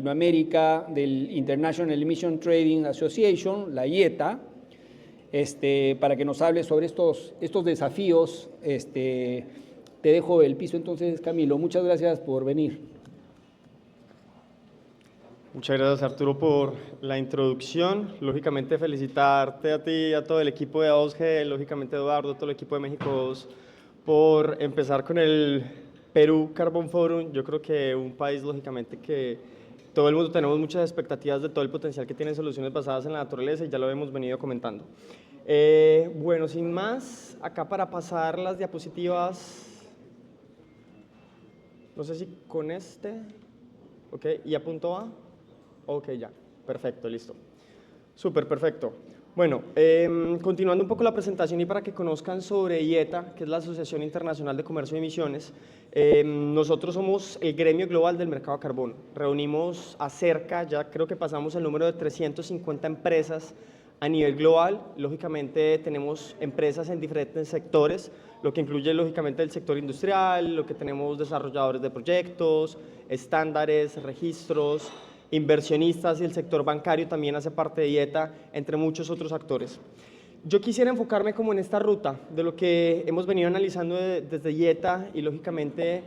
Latinoamérica del International Emission Trading Association, la IETA, para que nos hable sobre estos desafíos. Te dejo el piso entonces, Camilo. Muchas gracias por venir. Muchas gracias, Arturo, por la introducción. Lógicamente, felicitarte a ti y a todo el equipo de A2G, lógicamente Eduardo, todo el equipo de México 2, por empezar con el Perú Carbon Forum. Yo creo que un país, lógicamente, que todo el mundo tenemos muchas expectativas de todo el potencial que tienen soluciones basadas en la naturaleza y ya lo hemos venido comentando. Bueno, sin más, acá para pasar las diapositivas, no sé si con ok, y a punto A. Ok, ya, perfecto, listo. Súper, perfecto. Bueno, continuando un poco la presentación y para que conozcan sobre IETA, que es la Asociación Internacional de Comercio de Emisiones, nosotros somos el gremio global del mercado de carbono. Reunimos a cerca, ya creo que pasamos el número de 350 empresas a nivel global. Lógicamente tenemos empresas en diferentes sectores, lo que incluye lógicamente el sector industrial, lo que tenemos desarrolladores de proyectos, estándares, registros, inversionistas y el sector bancario también hace parte de IETA, entre muchos otros actores. Yo quisiera enfocarme como en esta ruta de lo que hemos venido analizando desde IETA y lógicamente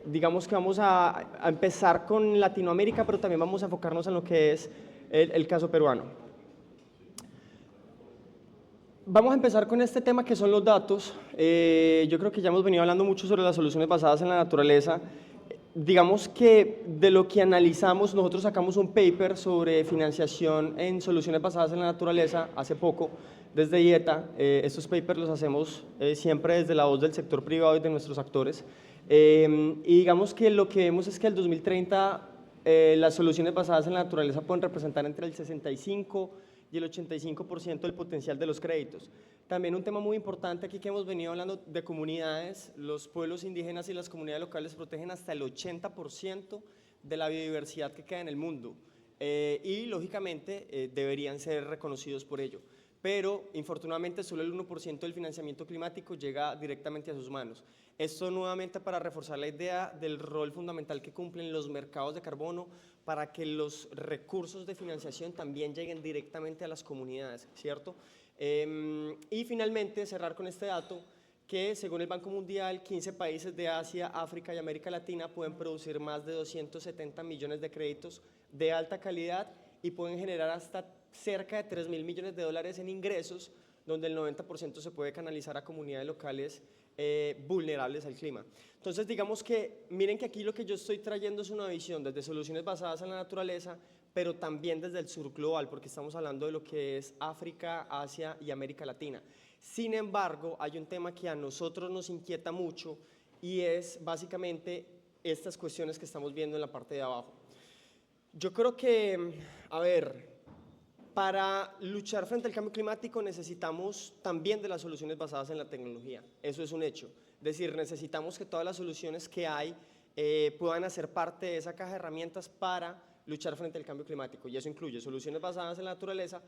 digamos que vamos a empezar con Latinoamérica, pero también vamos a enfocarnos en lo que es el caso peruano. Vamos a empezar con este tema que son los datos. Yo creo que ya hemos venido hablando mucho sobre las soluciones basadas en la naturaleza. Digamos que de lo que analizamos, nosotros sacamos un paper sobre financiación en soluciones basadas en la naturaleza hace poco desde IETA. Estos papers los hacemos siempre desde la voz del sector privado y de nuestros actores. Y digamos que lo que vemos es que el 2030 las soluciones basadas en la naturaleza pueden representar entre el 65 y el 85% del potencial de los créditos. También un tema muy importante aquí que hemos venido hablando de comunidades, los pueblos indígenas y las comunidades locales protegen hasta el 80% de la biodiversidad que queda en el mundo y lógicamente deberían ser reconocidos por ello. Pero infortunadamente solo el 1% del financiamiento climático llega directamente a sus manos. Esto nuevamente para reforzar la idea del rol fundamental que cumplen los mercados de carbono para que los recursos de financiación también lleguen directamente a las comunidades, ¿cierto? Y finalmente cerrar con este dato que según el Banco Mundial 15 países de Asia, África y América Latina pueden producir más de 270 millones de créditos de alta calidad y pueden generar hasta cerca de 3.000 millones de dólares en ingresos, donde el 90% se puede canalizar a comunidades locales vulnerables al clima. Entonces digamos que miren que aquí lo que yo estoy trayendo es una visión desde soluciones basadas en la naturaleza, pero también desde el sur global, porque estamos hablando de lo que es África, Asia y América Latina. Sin embargo, hay un tema que a nosotros nos inquieta mucho y es básicamente estas cuestiones que estamos viendo en la parte de abajo. Yo creo que, a ver, para luchar frente al cambio climático necesitamos también de las soluciones basadas en la tecnología, eso es un hecho. Es decir, necesitamos que todas las soluciones que hay puedan hacer parte de esa caja de herramientas para luchar frente al cambio climático y eso incluye soluciones basadas en la naturaleza,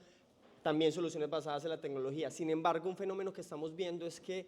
también soluciones basadas en la tecnología. Sin embargo, un fenómeno que estamos viendo es que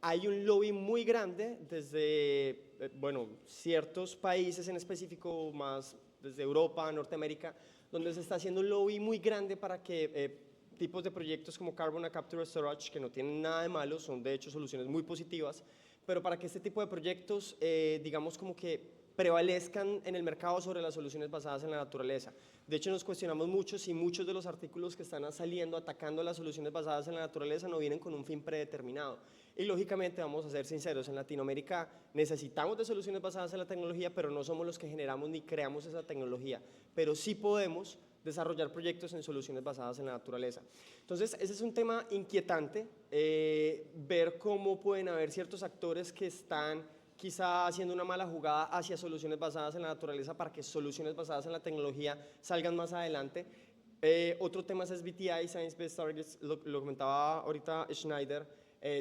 hay un lobby muy grande desde, bueno, ciertos países en específico, más desde Europa, Norteamérica, donde se está haciendo un lobby muy grande para que tipos de proyectos como Carbon Capture and Storage, que no tienen nada de malo, son de hecho soluciones muy positivas, pero para que este tipo de proyectos, digamos como que prevalezcan en el mercado sobre las soluciones basadas en la naturaleza. De hecho, nos cuestionamos mucho si muchos de los artículos que están saliendo atacando las soluciones basadas en la naturaleza no vienen con un fin predeterminado. Y lógicamente, vamos a ser sinceros, en Latinoamérica necesitamos de soluciones basadas en la tecnología, pero no somos los que generamos ni creamos esa tecnología, pero sí podemos desarrollar proyectos en soluciones basadas en la naturaleza. Entonces, ese es un tema inquietante, ver cómo pueden haber ciertos actores que están quizá haciendo una mala jugada hacia soluciones basadas en la naturaleza para que soluciones basadas en la tecnología salgan más adelante. Otro tema es SBTI, Science Based Targets, lo comentaba ahorita Schneider,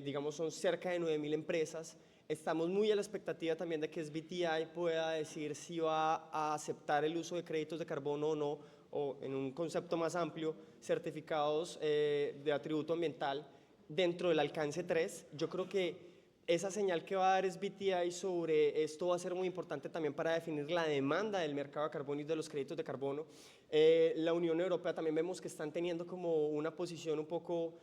digamos son cerca de 9.000 empresas. Estamos muy a la expectativa también de que SBTI pueda decir si va a aceptar el uso de créditos de carbono o no, o en un concepto más amplio, certificados de atributo ambiental dentro del alcance 3. Yo creo que esa señal que va a dar SBTi sobre esto va a ser muy importante también para definir la demanda del mercado de carbono y de los créditos de carbono. La Unión Europea también vemos que están teniendo como una posición un poco,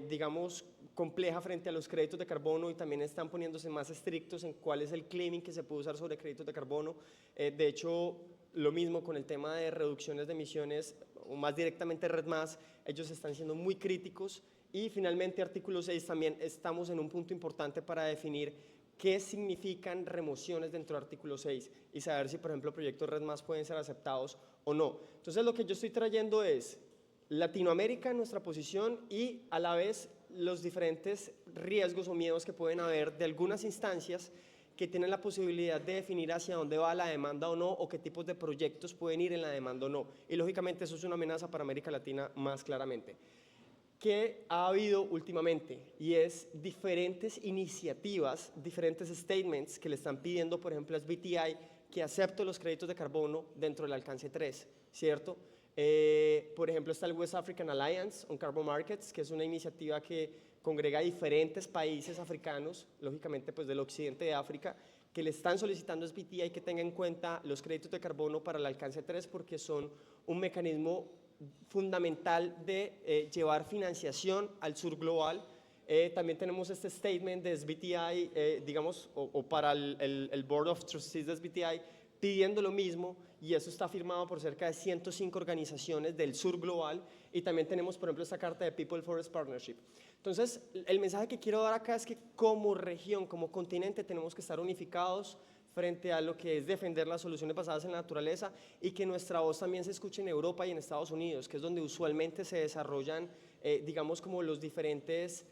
digamos, compleja frente a los créditos de carbono y también están poniéndose más estrictos en cuál es el claiming que se puede usar sobre créditos de carbono. De hecho, lo mismo con el tema de reducciones de emisiones, o más directamente RED+, ellos están siendo muy críticos. Y finalmente, artículo 6, también estamos en un punto importante para definir qué significan remociones dentro del artículo 6 y saber si, por ejemplo, proyectos RED+ pueden ser aceptados o no. Entonces, lo que yo estoy trayendo es Latinoamérica, nuestra posición, y a la vez los diferentes riesgos o miedos que pueden haber de algunas instancias que tienen la posibilidad de definir hacia dónde va la demanda o no, o qué tipos de proyectos pueden ir en la demanda o no. Y lógicamente eso es una amenaza para América Latina más claramente. ¿Qué ha habido últimamente? Y es diferentes iniciativas, diferentes statements que le están pidiendo, por ejemplo, a SBTi que acepte los créditos de carbono dentro del alcance 3, ¿cierto? Por ejemplo, está el West African Alliance on Carbon Markets, que es una iniciativa que congrega a diferentes países africanos, lógicamente pues del occidente de África, que le están solicitando a SBTi que tenga en cuenta los créditos de carbono para el alcance 3 porque son un mecanismo fundamental de llevar financiación al sur global. También tenemos este statement de SBTi, digamos, o para el Board of Trustees de SBTi, pidiendo lo mismo, y eso está firmado por cerca de 105 organizaciones del sur global, y también tenemos, por ejemplo, esta carta de People Forest Partnership. Entonces, el mensaje que quiero dar acá es que como región, como continente, tenemos que estar unificados frente a lo que es defender las soluciones basadas en la naturaleza y que nuestra voz también se escuche en Europa y en Estados Unidos, que es donde usualmente se desarrollan, digamos, como los diferentes,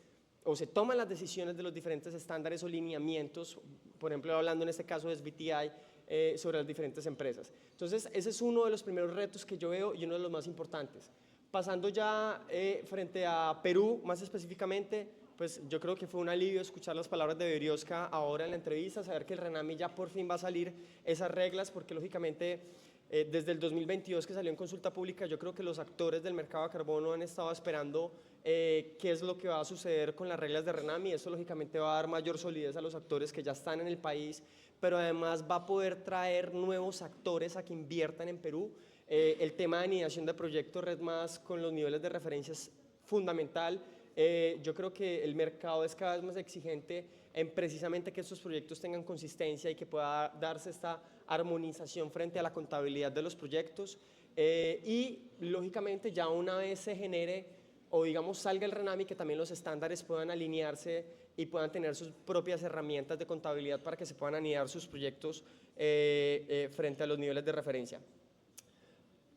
o se toman las decisiones de los diferentes estándares o lineamientos, por ejemplo, hablando en este caso de SBTi, sobre las diferentes empresas. Entonces, ese es uno de los primeros retos que yo veo y uno de los más importantes. Pasando ya frente a Perú, más específicamente, pues yo creo que fue un alivio escuchar las palabras de Berioska ahora en la entrevista, saber que el RENAMI ya por fin va a salir esas reglas, porque lógicamente desde el 2022 que salió en consulta pública, yo creo que los actores del mercado de carbono han estado esperando qué es lo que va a suceder con las reglas de RENAMI. Eso lógicamente va a dar mayor solidez a los actores que ya están en el país, pero además va a poder traer nuevos actores a que inviertan en Perú. El tema de anidación de proyectos RED+ con los niveles de referencia es fundamental. Yo creo que el mercado es cada vez más exigente en precisamente que estos proyectos tengan consistencia y que pueda darse esta armonización frente a la contabilidad de los proyectos. Y lógicamente ya una vez se genere o digamos salga el RENAMI, que también los estándares puedan alinearse y puedan tener sus propias herramientas de contabilidad para que se puedan anidar sus proyectos frente a los niveles de referencia.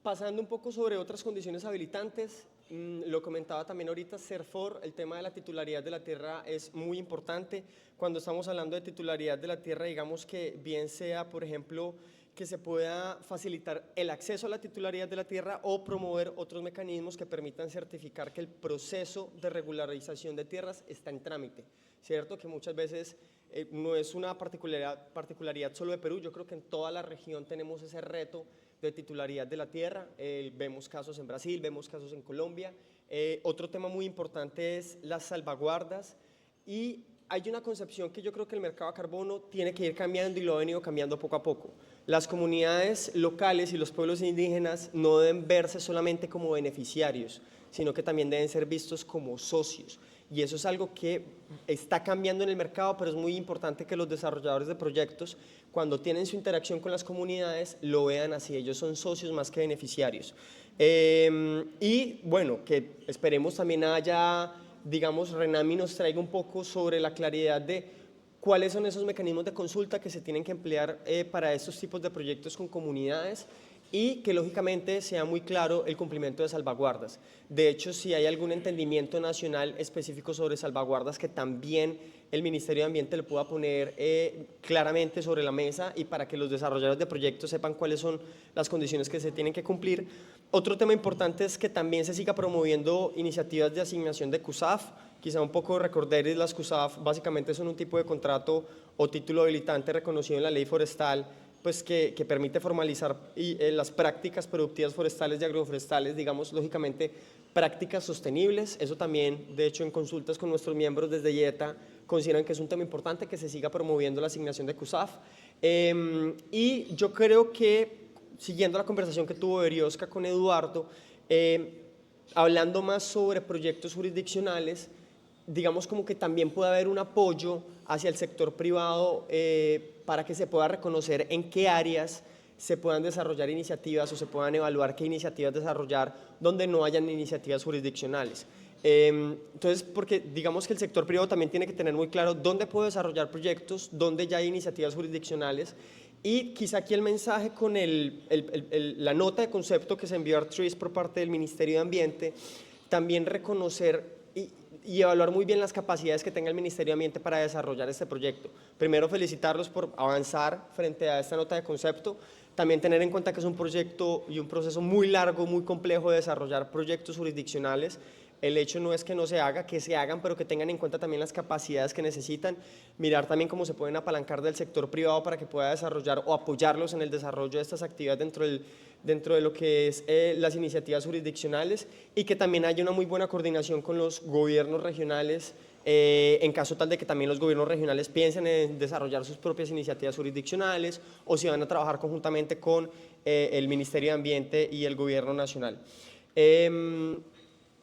Pasando un poco sobre otras condiciones habilitantes, lo comentaba también ahorita CERFOR, el tema de la titularidad de la tierra es muy importante. Cuando estamos hablando de titularidad de la tierra, digamos que bien sea, por ejemplo, que se pueda facilitar el acceso a la titularidad de la tierra o promover otros mecanismos que permitan certificar que el proceso de regularización de tierras está en trámite, ¿cierto? Que muchas veces no es una particularidad solo de Perú, yo creo que en toda la región tenemos ese reto de titularidad de la tierra, vemos casos en Brasil, vemos casos en Colombia. Otro tema muy importante es las salvaguardas y hay una concepción que yo creo que el mercado de carbono tiene que ir cambiando y lo ha venido cambiando poco a poco. Las comunidades locales y los pueblos indígenas no deben verse solamente como beneficiarios, sino que también deben ser vistos como socios. Y eso es algo que está cambiando en el mercado, pero es muy importante que los desarrolladores de proyectos, cuando tienen su interacción con las comunidades, lo vean así. Ellos son socios más que beneficiarios. Y bueno, que esperemos también haya, digamos, RENAMI nos traiga un poco sobre la claridad de cuáles son esos mecanismos de consulta que se tienen que emplear para estos tipos de proyectos con comunidades y que lógicamente sea muy claro el cumplimiento de salvaguardas. De hecho, si hay algún entendimiento nacional específico sobre salvaguardas que también el Ministerio de Ambiente le pueda poner claramente sobre la mesa y para que los desarrolladores de proyectos sepan cuáles son las condiciones que se tienen que cumplir. Otro tema importante es que también se siga promoviendo iniciativas de asignación de CUSAF. Quizá un poco recordar, las CUSAF básicamente son un tipo de contrato o título habilitante reconocido en la ley forestal pues que permite formalizar las prácticas productivas forestales y agroforestales, digamos, lógicamente, prácticas sostenibles. Eso también, de hecho, en consultas con nuestros miembros desde IETA, consideran que es un tema importante que se siga promoviendo la asignación de CUSAF. Y yo creo que, siguiendo la conversación que tuvo Berioska con Eduardo, hablando más sobre proyectos jurisdiccionales, digamos como que también puede haber un apoyo hacia el sector privado para que se pueda reconocer en qué áreas se puedan desarrollar iniciativas o se puedan evaluar qué iniciativas desarrollar donde no hayan iniciativas jurisdiccionales. Entonces, porque digamos que el sector privado también tiene que tener muy claro dónde puede desarrollar proyectos, dónde ya hay iniciativas jurisdiccionales, y quizá aquí el mensaje con la nota de concepto que se envió a Artris por parte del Ministerio de Ambiente, también reconocer y evaluar muy bien las capacidades que tenga el Ministerio de Ambiente para desarrollar este proyecto. Primero, felicitarlos por avanzar frente a esta nota de concepto. También tener en cuenta que es un proyecto y un proceso muy largo, muy complejo de desarrollar proyectos jurisdiccionales. El hecho no es que no se haga, que se hagan, pero que tengan en cuenta también las capacidades que necesitan. Mirar también cómo se pueden apalancar del sector privado para que pueda desarrollar o apoyarlos en el desarrollo de estas actividades dentro de lo que es las iniciativas jurisdiccionales, y que también haya una muy buena coordinación con los gobiernos regionales, en caso tal de que también los gobiernos regionales piensen en desarrollar sus propias iniciativas jurisdiccionales, o si van a trabajar conjuntamente con el Ministerio de Ambiente y el Gobierno Nacional.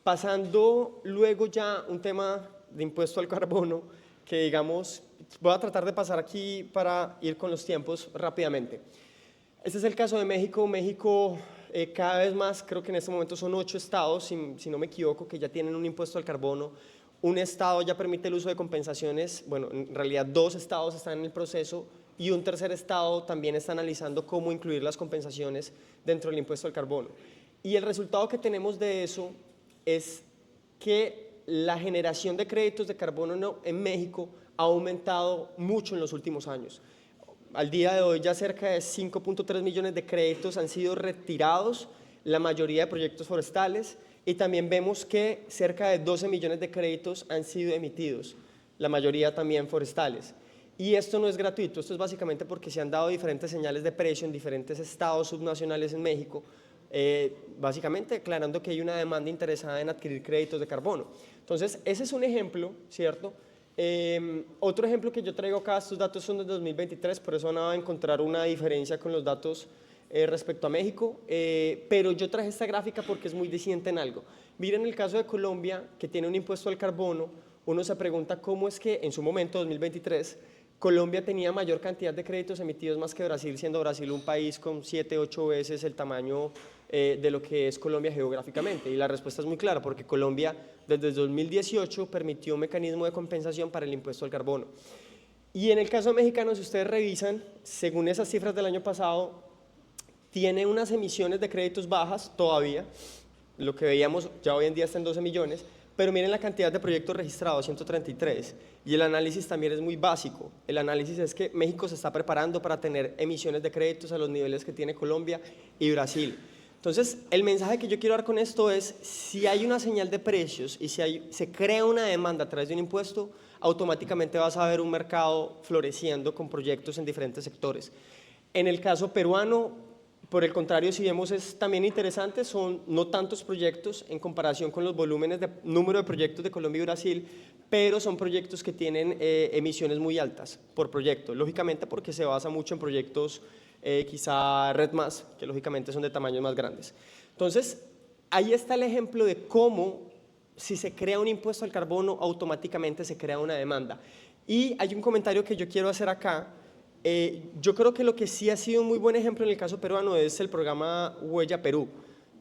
Pasando luego ya un tema de impuesto al carbono, que digamos, voy a tratar de pasar aquí para ir con los tiempos rápidamente. Este es el caso de México. México cada vez más, creo que en este momento son 8 estados, si no me equivoco, que ya tienen un impuesto al carbono. Un estado ya permite el uso de compensaciones, bueno, en realidad 2 estados están en el proceso, y un tercer estado también está analizando cómo incluir las compensaciones dentro del impuesto al carbono. Y el resultado que tenemos de eso es que la generación de créditos de carbono en México ha aumentado mucho en los últimos años. Al día de hoy ya cerca de 5.3 millones de créditos han sido retirados, la mayoría de proyectos forestales, y también vemos que cerca de 12 millones de créditos han sido emitidos, la mayoría también forestales. Y esto no es gratuito, esto es básicamente porque se han dado diferentes señales de precio en diferentes estados subnacionales en México, básicamente declarando que hay una demanda interesada en adquirir créditos de carbono. Entonces, ese es un ejemplo, ¿cierto? Otro ejemplo que yo traigo acá, estos datos son de 2023, por eso no va a encontrar una diferencia con los datos respecto a México, pero yo traje esta gráfica porque es muy disidente en algo. Miren el caso de Colombia, que tiene un impuesto al carbono. Uno se pregunta cómo es que en su momento, 2023, Colombia tenía mayor cantidad de créditos emitidos más que Brasil, siendo Brasil un país con 7, 8 veces el tamaño de lo que es Colombia geográficamente. Y la respuesta es muy clara, porque Colombia desde 2018 permitió un mecanismo de compensación para el impuesto al carbono. Y en el caso mexicano, si ustedes revisan, según esas cifras del año pasado, tiene unas emisiones de créditos bajas todavía, lo que veíamos ya hoy en día está en 12 millones, pero miren la cantidad de proyectos registrados, 133, y el análisis también es muy básico. El análisis es que México se está preparando para tener emisiones de créditos a los niveles que tiene Colombia y Brasil. Entonces, el mensaje que yo quiero dar con esto es, si hay una señal de precios y si se crea una demanda a través de un impuesto, automáticamente vas a ver un mercado floreciendo con proyectos en diferentes sectores. En el caso peruano, por el contrario, si vemos, es también interesante, son no tantos proyectos en comparación con los volúmenes de número de proyectos de Colombia y Brasil, pero son proyectos que tienen emisiones muy altas por proyecto, lógicamente porque se basa mucho en proyectos quizá Red+, que lógicamente son de tamaños más grandes. Entonces, ahí está el ejemplo de cómo, si se crea un impuesto al carbono, automáticamente se crea una demanda. Y hay un comentario que yo quiero hacer acá. Yo creo que lo que sí ha sido un muy buen ejemplo en el caso peruano es el programa Huella Perú.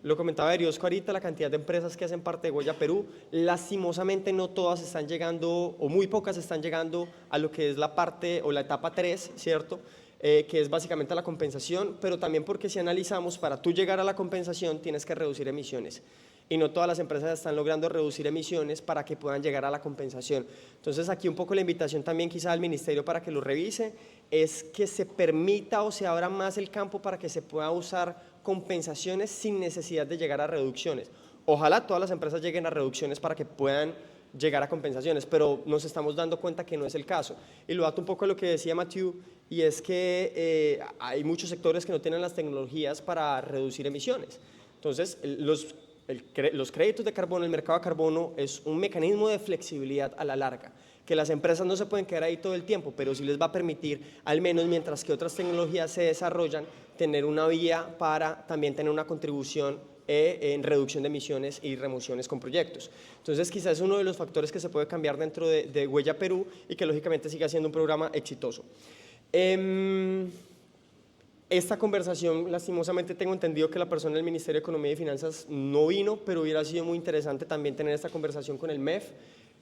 Lo comentaba Eriosco ahorita, la cantidad de empresas que hacen parte de Huella Perú, lastimosamente no todas están llegando, o muy pocas están llegando a lo que es la parte o la etapa 3, ¿cierto? Que es básicamente la compensación, pero también porque si analizamos, para tú llegar a la compensación tienes que reducir emisiones. Y no todas las empresas están logrando reducir emisiones para que puedan llegar a la compensación. Entonces, aquí un poco la invitación también quizá al Ministerio para que lo revise, es que se permita o se abra más el campo para que se pueda usar compensaciones sin necesidad de llegar a reducciones. Ojalá todas las empresas lleguen a reducciones para que puedan llegar a compensaciones, pero nos estamos dando cuenta que no es el caso. Y lo ato un poco a lo que decía Mathieu, y es que hay muchos sectores que no tienen las tecnologías para reducir emisiones. Entonces, los créditos de carbono, el mercado de carbono es un mecanismo de flexibilidad a la larga, que las empresas no se pueden quedar ahí todo el tiempo, pero sí les va a permitir, al menos mientras que otras tecnologías se desarrollan, tener una vía para también tener una contribución en reducción de emisiones y remociones con proyectos. Entonces, quizás es uno de los factores que se puede cambiar dentro de Huella Perú y que lógicamente siga siendo un programa exitoso. Esta conversación, lastimosamente, tengo entendido que la persona del Ministerio de Economía y Finanzas no vino, pero hubiera sido muy interesante también tener esta conversación con el MEF,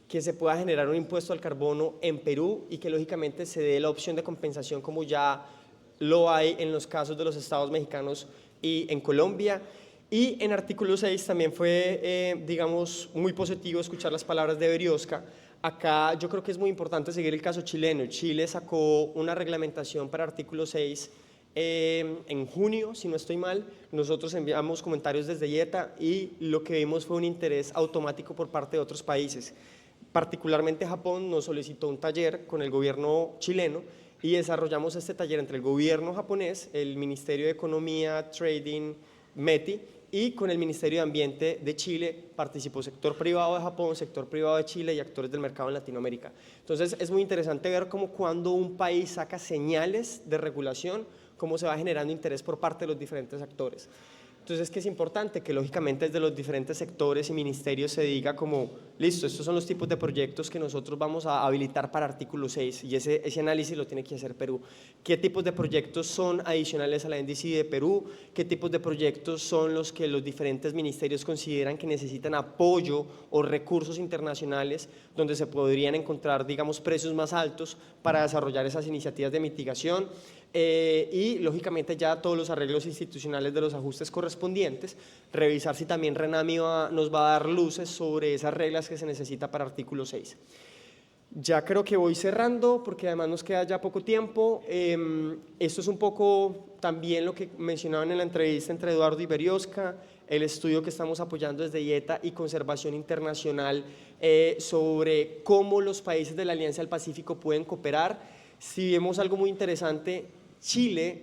que se pueda generar un impuesto al carbono en Perú y que lógicamente se dé la opción de compensación como ya lo hay en los casos de los estados mexicanos y en Colombia. Y en artículo 6 también fue, digamos, muy positivo escuchar las palabras de Berioska. Acá yo creo que es muy importante seguir el caso chileno. Chile sacó una reglamentación para artículo 6 en junio, si no estoy mal. Nosotros enviamos comentarios desde IETA y lo que vimos fue un interés automático por parte de otros países. Particularmente Japón nos solicitó un taller con el gobierno chileno y desarrollamos este taller entre el gobierno japonés, el Ministerio de Economía, Trading, METI, y con el Ministerio de Ambiente de Chile participó sector privado de Japón, sector privado de Chile y actores del mercado en Latinoamérica. Entonces es muy interesante ver cómo cuando un país saca señales de regulación, cómo se va generando interés por parte de los diferentes actores. Entonces, ¿qué es importante? Que lógicamente desde los diferentes sectores y ministerios se diga como, listo, estos son los tipos de proyectos que nosotros vamos a habilitar para artículo 6 y ese análisis lo tiene que hacer Perú. ¿Qué tipos de proyectos son adicionales a la NDC de Perú? ¿Qué tipos de proyectos son los que los diferentes ministerios consideran que necesitan apoyo o recursos internacionales donde se podrían encontrar, digamos, precios más altos para desarrollar esas iniciativas de mitigación? Y lógicamente ya todos los arreglos institucionales de los ajustes correspondientes, revisar si también Renami nos va a dar luces sobre esas reglas que se necesita para artículo 6. Ya creo que voy cerrando porque además nos queda ya poco tiempo. Esto es un poco también lo que mencionaban en la entrevista entre Eduardo y Berioska, el estudio que estamos apoyando desde IETA y Conservación Internacional sobre cómo los países de la Alianza del Pacífico pueden cooperar. Si vemos algo muy interesante, Chile,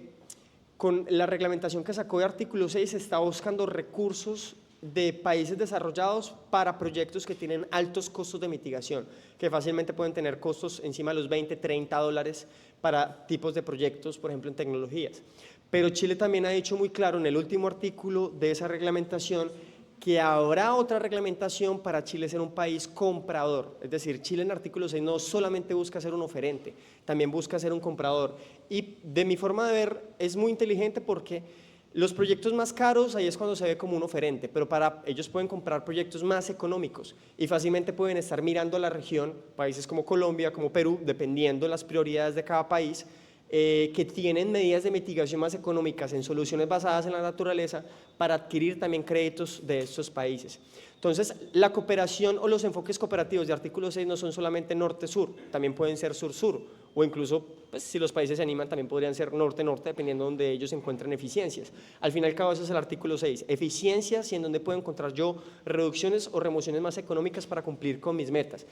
con la reglamentación que sacó de artículo 6, está buscando recursos de países desarrollados para proyectos que tienen altos costos de mitigación, que fácilmente pueden tener costos encima de los 20, 30 dólares para tipos de proyectos, por ejemplo, en tecnologías. Pero Chile también ha dicho muy claro en el último artículo de esa reglamentación que habrá otra reglamentación para Chile ser un país comprador. Es decir, Chile en artículo 6 no solamente busca ser un oferente, también busca ser un comprador. Y de mi forma de ver es muy inteligente porque los proyectos más caros ahí es cuando se ve como un oferente, pero para ellos pueden comprar proyectos más económicos y fácilmente pueden estar mirando a la región, países como Colombia, como Perú, dependiendo de las prioridades de cada país, que tienen medidas de mitigación más económicas en soluciones basadas en la naturaleza para adquirir también créditos de estos países. Entonces, la cooperación o los enfoques cooperativos de artículo 6 no son solamente norte-sur, también pueden ser sur-sur, o incluso, pues, si los países se animan, también podrían ser norte-norte, dependiendo de donde ellos encuentren eficiencias. Al fin y al cabo, ese es el artículo 6, eficiencias y en donde puedo encontrar yo reducciones o remociones más económicas para cumplir con mis metas.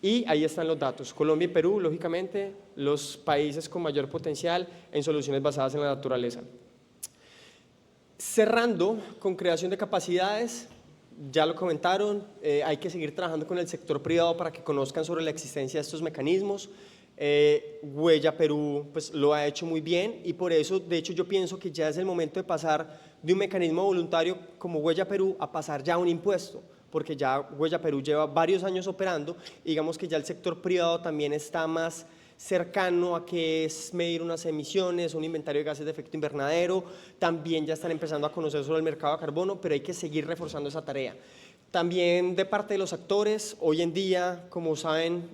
Y ahí están los datos. Colombia y Perú, lógicamente, los países con mayor potencial en soluciones basadas en la naturaleza. Cerrando con creación de capacidades, ya lo comentaron, hay que seguir trabajando con el sector privado para que conozcan sobre la existencia de estos mecanismos. Huella Perú pues, lo ha hecho muy bien y por eso, de hecho, yo pienso que ya es el momento de pasar de un mecanismo voluntario como Huella Perú a pasar ya a un impuesto, porque ya Huella Perú lleva varios años operando y digamos que ya el sector privado también está más cercano a qué es medir unas emisiones, un inventario de gases de efecto invernadero, también ya están empezando a conocer sobre el mercado de carbono, pero hay que seguir reforzando esa tarea. También de parte de los actores, hoy en día, como saben,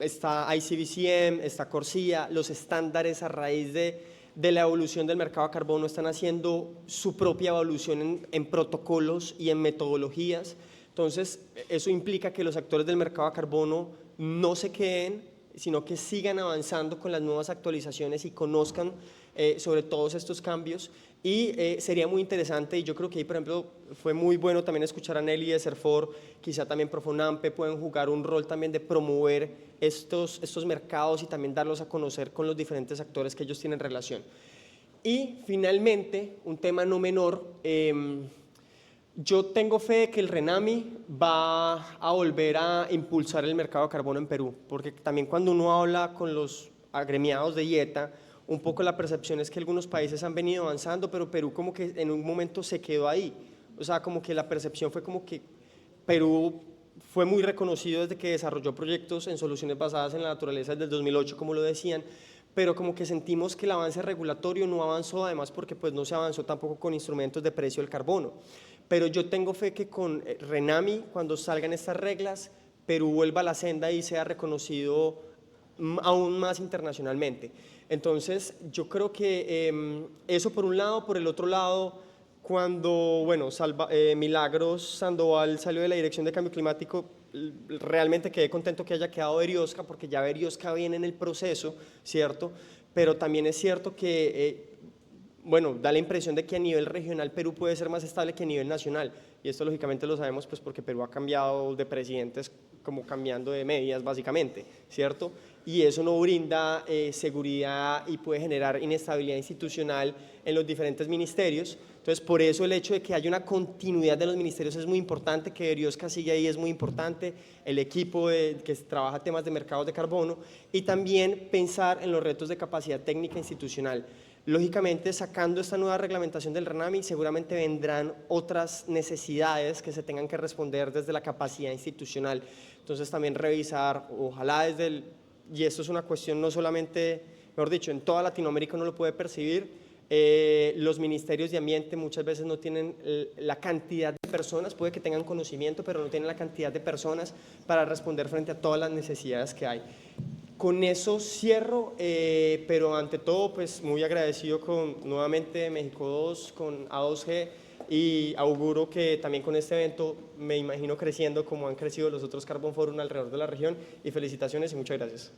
está ICBCM, está Corsia, los estándares a raíz de la evolución del mercado de carbono están haciendo su propia evolución en protocolos y en metodologías. Entonces, eso implica que los actores del mercado de carbono no se queden, sino que sigan avanzando con las nuevas actualizaciones y conozcan sobre todos estos cambios. Y sería muy interesante, y yo creo que ahí, por ejemplo, fue muy bueno también escuchar a Nelly de Serfor, quizá también Profonampe pueden jugar un rol también de promover estos mercados y también darlos a conocer con los diferentes actores que ellos tienen relación. Y finalmente, un tema no menor, yo tengo fe de que el RENAMI va a volver a impulsar el mercado de carbono en Perú, porque también cuando uno habla con los agremiados de IETA, un poco la percepción es que algunos países han venido avanzando, pero Perú como que en un momento se quedó ahí. O sea, como que la percepción fue como que Perú fue muy reconocido desde que desarrolló proyectos en soluciones basadas en la naturaleza desde el 2008, como lo decían, pero como que sentimos que el avance regulatorio no avanzó, además porque pues no se avanzó tampoco con instrumentos de precio del carbono. Pero yo tengo fe que con RENAMI, cuando salgan estas reglas, Perú vuelva a la senda y sea reconocido aún más internacionalmente. Entonces, yo creo que eso por un lado. Por el otro lado, cuando, bueno, Milagros Sandoval salió de la Dirección de Cambio Climático, realmente quedé contento que haya quedado Berioska, porque ya Berioska viene en el proceso, ¿cierto? Pero también es cierto que, bueno, da la impresión de que a nivel regional Perú puede ser más estable que a nivel nacional. Y esto lógicamente lo sabemos pues porque Perú ha cambiado de presidentes como cambiando de medidas básicamente, ¿cierto? Y eso no brinda seguridad y puede generar inestabilidad institucional en los diferentes ministerios. Entonces, por eso el hecho de que haya una continuidad de los ministerios es muy importante, que Berioska sigue ahí es muy importante, el equipo que trabaja temas de mercados de carbono y también pensar en los retos de capacidad técnica institucional. Lógicamente, sacando esta nueva reglamentación del RENAMI, seguramente vendrán otras necesidades que se tengan que responder desde la capacidad institucional. Entonces, también revisar, ojalá desde el, y esto es una cuestión no solamente, mejor dicho, en toda Latinoamérica uno lo puede percibir, los ministerios de ambiente muchas veces no tienen la cantidad de personas, puede que tengan conocimiento, pero no tienen la cantidad de personas para responder frente a todas las necesidades que hay. Con eso cierro, pero ante todo, pues muy agradecido con nuevamente México 2, con A2G y auguro que también con este evento me imagino creciendo como han crecido los otros Carbon Forum alrededor de la región y felicitaciones y muchas gracias.